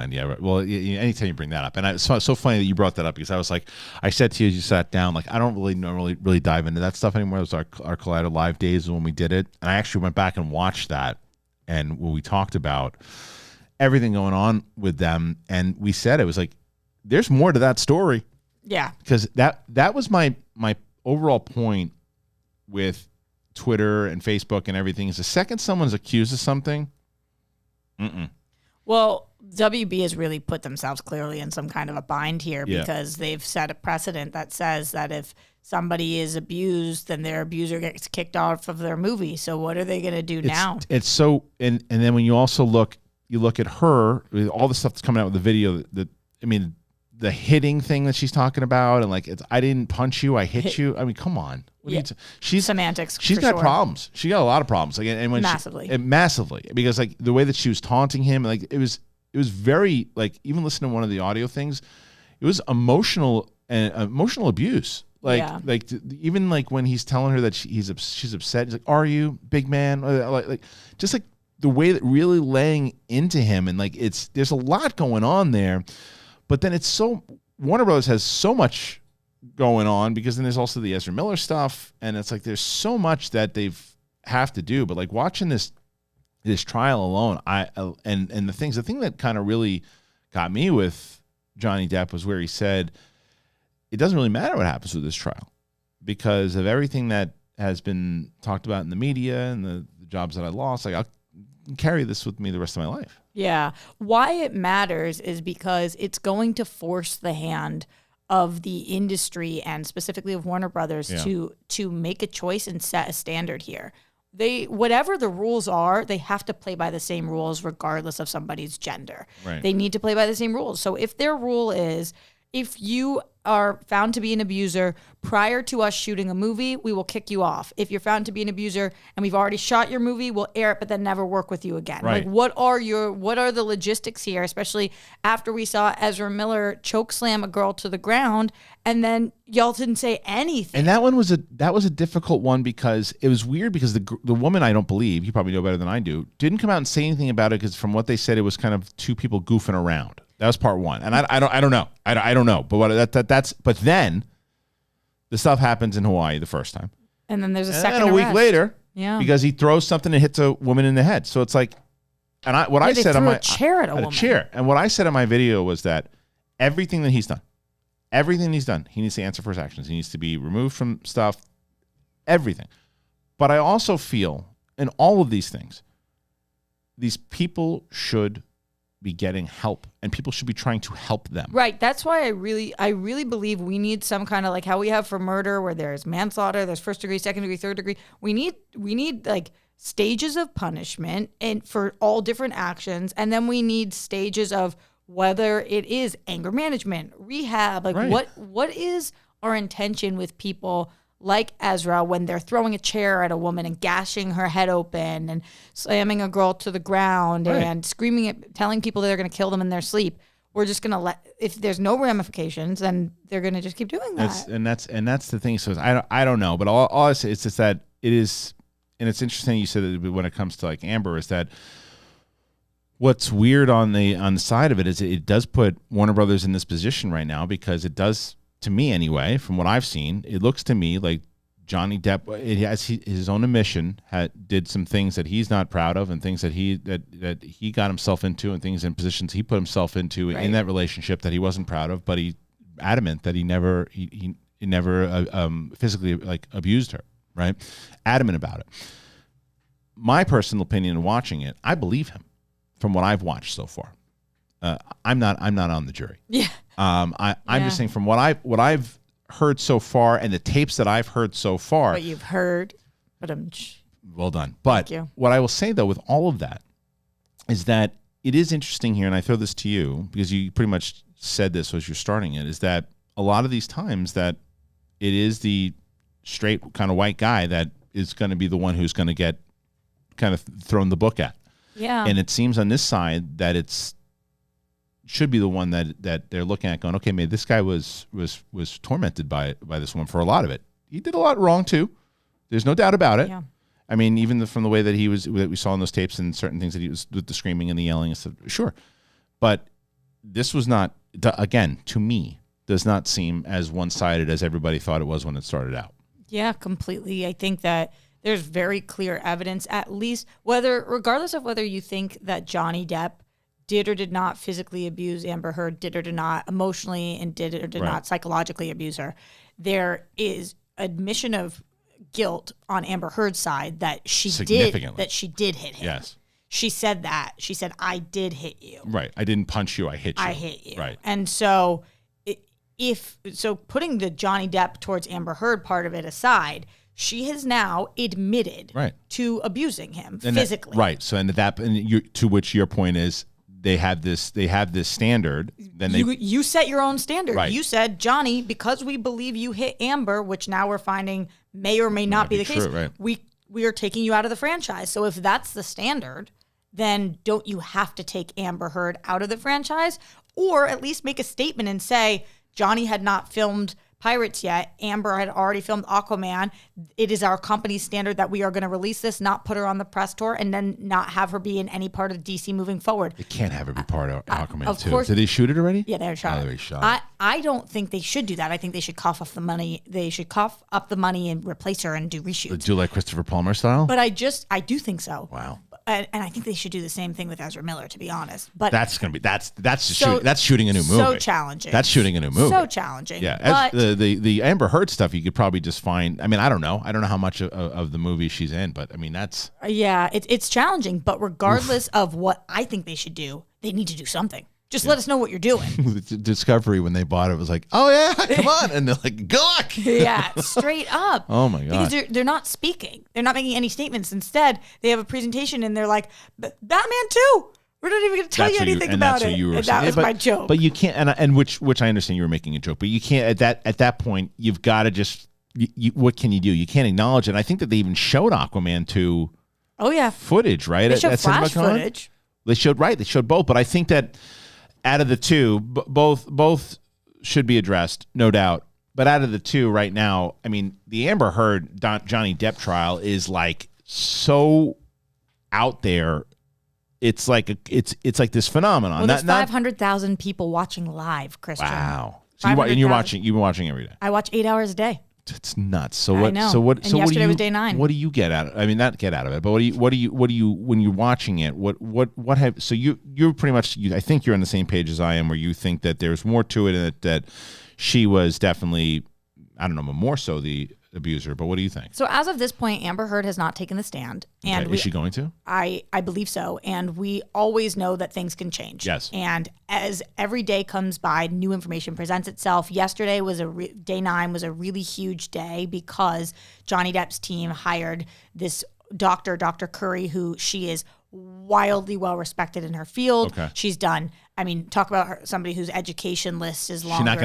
And yeah, right. Well, anytime you bring that up, and it's so funny that you brought that up because I was like, I said to you as you sat down, like I don't really normally really dive into that stuff anymore. It was our Collider Live days when we did it, and I actually went back and watched that, and when we talked about everything going on with them, and we said it was like, there's more to that story. Yeah, because that was my overall point with Twitter and Facebook and everything is the second someone's accused of something, Well, WB has really put themselves clearly in some kind of a bind here because they've set a precedent that says that if somebody is abused, then their abuser gets kicked off of their movie. So what are they going to do now? It's so, and then when you also look at her, all the stuff that's coming out with the video, the hitting thing that she's talking about, and like, I didn't punch you, I hit you. I mean, come on. She's semantics. She's got problems. She got a lot of problems. Like, and when massively, because like the way that she was taunting him, like it was very like, even listening to one of the audio things, it was emotional abuse. Like even like when he's telling her that she's upset, he's like, "Are you, big man?" Like just like the way that really laying into him, and like there's a lot going on there. But then Warner Brothers has so much going on because then there's also the Ezra Miller stuff, and it's like there's so much that have to do. But like watching this trial alone, and the thing that kind of really got me with Johnny Depp was where he said it doesn't really matter what happens with this trial because of everything that has been talked about in the media and the jobs that I lost. Like I'll carry this with me the rest of my life. Yeah. Why it matters is because it's going to force the hand of the industry and specifically of Warner Brothers to make a choice and set a standard here. Whatever the rules are, they have to play by the same rules regardless of somebody's gender. Right. They need to play by the same rules. So if their rule is, if you are found to be an abuser prior to us shooting a movie, we will kick you off. If you're found to be an abuser and we've already shot your movie, we'll air it, but then never work with you again. Right. Like, what are the logistics here? Especially after we saw Ezra Miller choke slam a girl to the ground, and then y'all didn't say anything. And that one was a difficult one because it was weird because the woman, I don't believe, you probably know better than I do, didn't come out and say anything about it because from what they said, it was kind of two people goofing around. That was part one, and I don't know. I don't know. But but then the stuff happens in Hawaii the first time, and then there's a second. And a week later, because he throws something and hits a woman in the head. So it's like, and I said on my chair at a woman. Chair, and what I said in my video was that everything that he's done, he needs to answer for his actions. He needs to be removed from stuff, everything. But I also feel in all of these things, these people should be getting help and people should be trying to help them. Right. That's why I really believe we need some kind of, like how we have for murder where there's manslaughter, there's first degree, second degree, third degree. We need like stages of punishment and for all different actions. And then we need stages of whether it is anger management, rehab, like right. what is our intention with people like Ezra when they're throwing a chair at a woman and gashing her head open and slamming a girl to the ground right. and telling people that they're going to kill them in their sleep. We're just going to if there's no ramifications, then they're going to just keep doing that. And that's the thing. So I don't know, but all I say is just that it is, and it's interesting you said that when it comes to like Amber is that what's weird on the side of it is it does put Warner Brothers in this position right now because it does, to me anyway, from what I've seen, it looks to me like Johnny Depp, his own admission, did some things that he's not proud of and things that he got himself into and things in positions he put himself into right. in that relationship that he wasn't proud of, but he adamant that he never physically like abused her, right? Adamant about it. My personal opinion in watching it, I believe him from what I've watched so far. I'm not on the jury. Yeah. I'm just saying from what I've heard so far and the tapes that I've heard so far. What you've heard, but well done. But what I will say though with all of that is that it is interesting here, and I throw this to you because you pretty much said this as you're starting it, is that a lot of these times that it is the straight kind of white guy that is going to be the one who's going to get kind of thrown the book at. Yeah. And it seems on this side that should be the one that they're looking at going, okay, maybe this guy was tormented by this woman for a lot of it. He did a lot wrong too. There's no doubt about it. Yeah. I mean, even from the way that that we saw in those tapes and certain things that he was with the screaming and the yelling and stuff, sure. But this was not, again, to me, does not seem as one-sided as everybody thought it was when it started out. Yeah, completely. I think that there's very clear evidence, at least regardless of whether you think that Johnny Depp did or did not physically abuse Amber Heard, did or did not emotionally, and did or did not psychologically abuse her, there is admission of guilt on Amber Heard's side that she did hit him. Yes. She said that. She said, I did hit you. Right. I didn't punch you. I hit you. I hit you. Right. And so putting the Johnny Depp towards Amber Heard part of it aside, she has now admitted to abusing him physically. Right. So to which your point is, they have this standard. Then you set your own standard. Right. You said, Johnny, because we believe you hit Amber, which now we're finding may or may not be the case. Right. We are taking you out of the franchise. So if that's the standard, then don't you have to take Amber Heard out of the franchise, or at least make a statement and say, Johnny had not filmed Pirates yet. Amber had already filmed Aquaman. It is our company's standard that we are going to release this, not put her on the press tour, and then not have her be in any part of DC moving forward. They can't have her be part of Aquaman of too. Course, did they shoot it already? Yeah, they shot it. I don't think they should do that. I think they should cough up the money. They should cough up the money and replace her and do reshoots. Do like Christopher Plummer style? But I do think so. Wow. And I think they should do the same thing with Ezra Miller, to be honest. But that's shooting a new movie. So challenging. That's shooting a new movie. So challenging. Yeah. The Amber Heard stuff, you could probably just find. I mean, I don't know how much of the movie she's in, but I mean that's. Yeah, it's challenging. But regardless of what I think they should do, they need to do something. Just let us know what you're doing. Discovery, when they bought it, was like, oh yeah, come on, and they're like, good luck. Yeah, straight up. Oh my god. Because they're not speaking. They're not making any statements. Instead, they have a presentation and they're like, Batman 2. We're not even going to tell you anything about it. And that was my joke. But you can't, and which I understand you were making a joke, but you can't at that point. You've got to just. What can you do? You can't acknowledge it. I think that they even showed Aquaman 2. Oh yeah. Footage, right? They showed flash footage. They showed both, but I think that. Out of the two, both should be addressed, no doubt. But out of the two right now, I mean, the Amber Heard Johnny Depp trial is like so out there. It's like it's like this phenomenon. Well, there's 500,000 people watching live, Kristian. Wow. So you've been watching every day. I watch 8 hours a day. It's nuts. So what? I know. So what? And so yesterday what was day 9. What do you get out of? I mean, not get out of it, but what do you when you're watching it? What have? So you're pretty much. I think you're on the same page as I am, where you think that there's more to it, that she was definitely, I don't know, more so the abuser. But what do you think? So as of this point, Amber Heard has not taken the stand, and is she going to? I believe so, and we always know that things can change. Yes. And as every day comes by, new information presents itself. Yesterday was day 9 was a really huge day because Johnny Depp's team hired this doctor, Dr. Curry, who she is wildly well respected in her field. Okay. She's done. I mean, talk about somebody whose education list is longer. She's not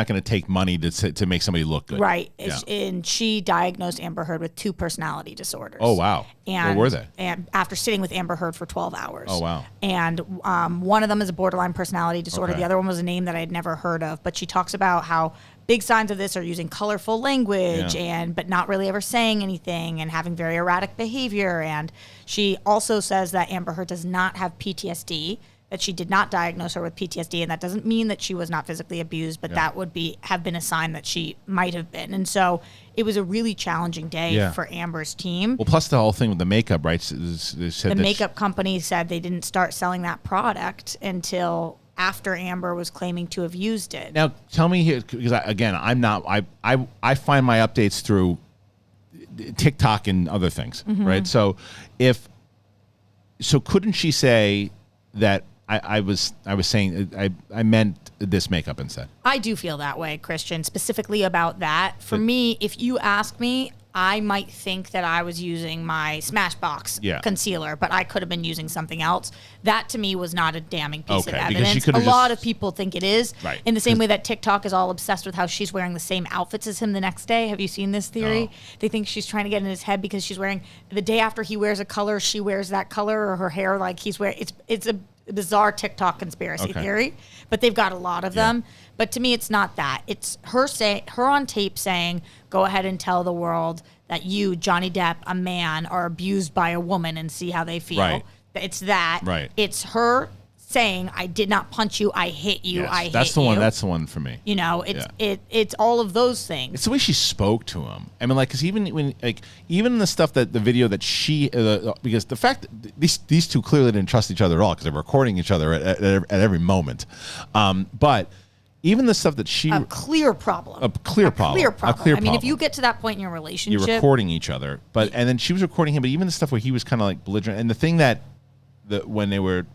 going to take money to make somebody look good. Right. Yeah. And she diagnosed Amber Heard with 2 personality disorders. Oh wow. And what were they? And after sitting with Amber Heard for 12 hours. Oh wow. And one of them is a borderline personality disorder. Okay. The other one was a name that I had never heard of. But she talks about how big signs of this are using colorful language but not really ever saying anything and having very erratic behavior. And she also says that Amber Heard does not have PTSD, that she did not diagnose her with PTSD, and that doesn't mean that she was not physically abused, but that would have been a sign that she might have been. And so it was a really challenging day for Amber's team. Well, plus the whole thing with the makeup, right? The makeup company said they didn't start selling that product until after Amber was claiming to have used it. Now, tell me here, because I find my updates through TikTok and other things, right? So couldn't she say that I was saying I meant this makeup instead? I do feel that way, Kristian, specifically about that. For me, if you ask me, I might think that I was using my Smashbox concealer, but I could have been using something else. That to me was not a damning piece of evidence. A lot of people think it is. Right. In the same way that TikTok is all obsessed with how she's wearing the same outfits as him the next day. Have you seen this theory? No. They think she's trying to get in his head because she's wearing the day after he wears a color, she wears that color, or her hair like he's wearing. It's a bizarre TikTok conspiracy theory, but they've got a lot of them. But to me, it's not that. It's her on tape saying, go ahead and tell the world that you, Johnny Depp, a man, are abused by a woman and see how they feel. Right. It's that. Right. It's her saying, I did not punch you, I hit you, I hit you. That's the one for me. You know, it's all of those things. It's the way she spoke to him. I mean, like, because even the stuff that the video that she, because the fact that these two clearly didn't trust each other at all because they're recording each other at every moment. But even the stuff that she... A clear problem. I mean, if you get to that point in your relationship... You're recording each other. And then she was recording him, but even the stuff where he was kind of like belligerent. And the thing that when they were...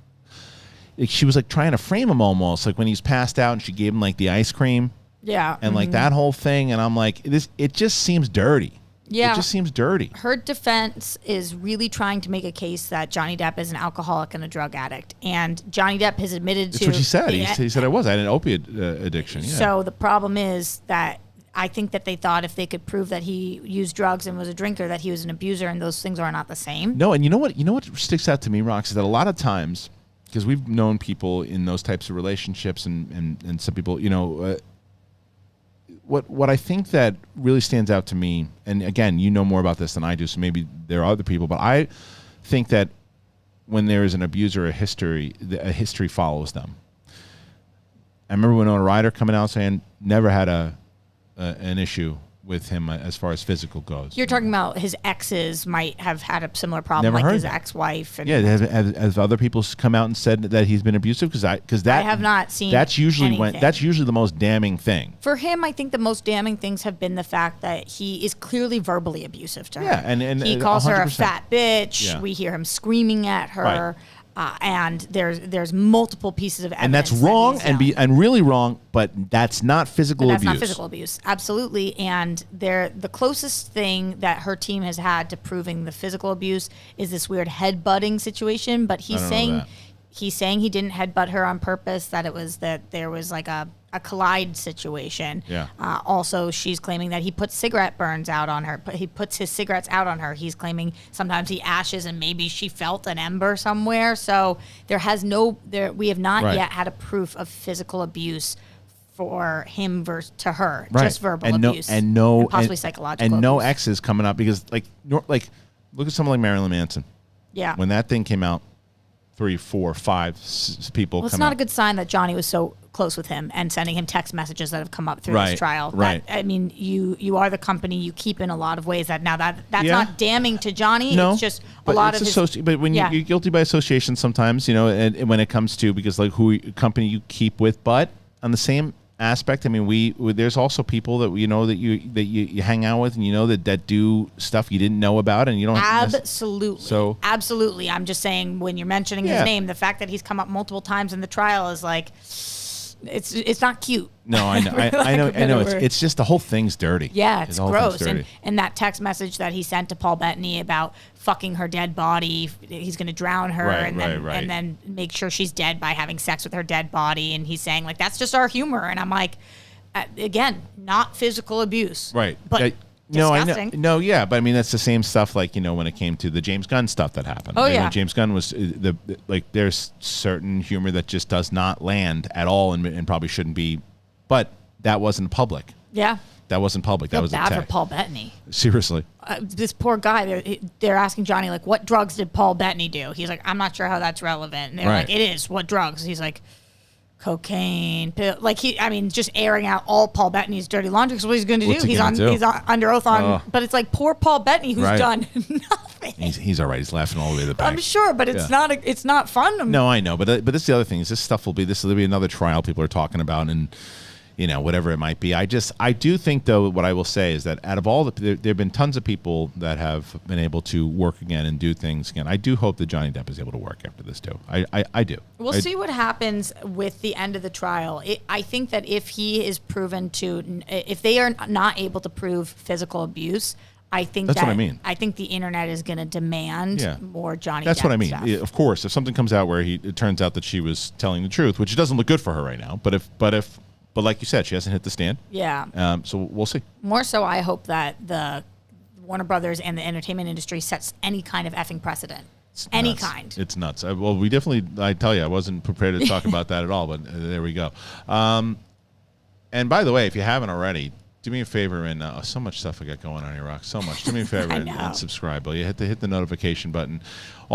She was like trying to frame him almost, like when he's passed out and she gave him like the ice cream. Yeah. And like that whole thing. And I'm like, it just seems dirty. Yeah. It just seems dirty. Her defense is really trying to make a case that Johnny Depp is an alcoholic and a drug addict. And Johnny Depp has admitted to... That's what she said. He said I had an opiate addiction. Yeah. So the problem is that I think that they thought if they could prove that he used drugs and was a drinker, that he was an abuser, and those things are not the same. No, and you know what sticks out to me, Rox, is that a lot of times, because we've known people in those types of relationships and some people, you know... What I think that really stands out to me, and again, you know more about this than I do, so maybe there are other people, but I think that when there is an abuser, a history follows them. I remember Winona Ryder coming out saying never had an issue with him as far as physical goes. You're talking about his exes might have had a similar problem, never like his that. ex-wife. And have other people come out and said that he's been abusive? Because I have not seen. That's usually the most damning thing. For him, I think the most damning things have been the fact that he is clearly verbally abusive to her. Yeah, and he calls 100%. her a fat bitch. Yeah. We hear him screaming at her. Right. And there's multiple pieces of evidence. And that's wrong and really wrong, but that's not physical abuse. That's not physical abuse. Absolutely. And the closest thing that her team has had to proving the physical abuse is this weird headbutting situation. But he's saying he didn't headbutt her on purpose, that there was like a collide situation. Yeah. Also, she's claiming that he puts cigarette burns out on her. He puts his cigarettes out on her. He's claiming sometimes he ashes and maybe she felt an ember somewhere. So we have not yet had a proof of physical abuse for him to her. Right. Just verbal abuse and possibly psychological and abuse. no exes coming up because like look at someone like Marilyn Manson. Yeah. When that thing came out, 3, 4, 5 people. Well, it's not a good sign that Johnny was so close with him and sending him text messages that have come up through this trial. Right. I mean, you are the company you keep in a lot of ways. That's not damning to Johnny. No, it's just a lot of his. But when you're guilty by association, sometimes and when it comes to because like who company you keep with, but on the same aspect, I mean, there's also people that that you hang out with and that do stuff you didn't know about and you don't absolutely. I'm just saying when you're mentioning his name, the fact that he's come up multiple times in the trial is like it's not cute. No, I know. I know. It's just the whole thing's dirty. Yeah, it's gross. And that text message that he sent to Paul Bettany about fucking her dead body, he's going to drown her and then make sure she's dead by having sex with her dead body. And he's saying like that's just our humor. And I'm like, again, not physical abuse, right? But disgusting. No, yeah, but I mean that's the same stuff like when it came to the James Gunn stuff that happened. Oh yeah, James Gunn was there's certain humor that just does not land at all and probably shouldn't be, but that wasn't public. Yeah, that wasn't public. That was bad for Paul Bettany. Seriously, this poor guy. They're asking Johnny like, what drugs did Paul Bettany do? He's like, I'm not sure how that's relevant. And they're like, it is. What drugs? He's like, cocaine, like just airing out all Paul Bettany's dirty laundry. Because what he's going to do, he's under oath on. But it's like poor Paul Bettany who's done nothing. He's all right. He's laughing all the way to the bank. I'm sure, but it's not fun. No, I know, but this is the other thing. Is this stuff will be another trial people are talking about and. Whatever it might be. I do think, though, what I will say is that out of all there have been tons of people that have been able to work again and do things again. I do hope that Johnny Depp is able to work after this, too. I do. We'll see what happens with the end of the trial. I think that if he is proven if they are not able to prove physical abuse, I think that's what I mean. I think the internet is going to demand more Johnny Depp. That's what I mean. Stuff. Of course, if something comes out where it turns out that she was telling the truth, which doesn't look good for her right now, but like you said, she hasn't hit the stand. Yeah. So we'll see. More so, I hope that the Warner Brothers and the entertainment industry sets any kind of effing precedent. Any kind. It's nuts. Well, we definitely, I tell you, I wasn't prepared to talk about that at all, but there we go. And by the way, if you haven't already, do me a favor and so much stuff I got going on here, Rox. So much. Do me a favor and subscribe. Will you hit the notification button?